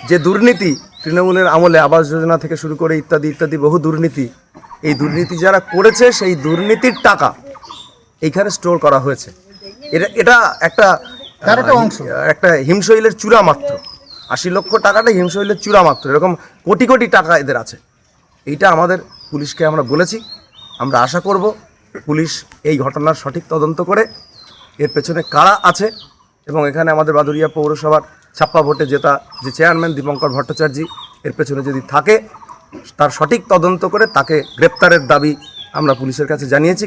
যে দুর্নীতি তৃণমূলের আমলে আবাস যোজনা থেকে শুরু করে ইত্যাদি ইত্যাদি বহু দুর্নীতি, এই দুর্নীতি যারা করেছে সেই দুর্নীতির টাকা এইখানে স্টোর করা হয়েছে। এটা একটা একটা হিমশৈলের চূড়া মাত্র। 80 লক্ষ টাকাটা হিমশৈলের চূড়া মাত্র। এরকম কোটি কোটি টাকা এদের আছে। এইটা আমাদের পুলিশকে আমরা বলেছি। আমরা আশা করব পুলিশ এই ঘটনার সঠিক তদন্ত করে এর পেছনে কারা আছে, এবং এখানে আমাদের বাদুড়িয়া পৌরসভার ছাপ্পা ভোটে জেতা যে চেয়ারম্যান দীপঙ্কর ভট্টাচার্য এর পেছনে যদি থাকে তার সঠিক তদন্ত করে তাকে গ্রেপ্তারের দাবি আমরা পুলিশের কাছে জানিয়েছি।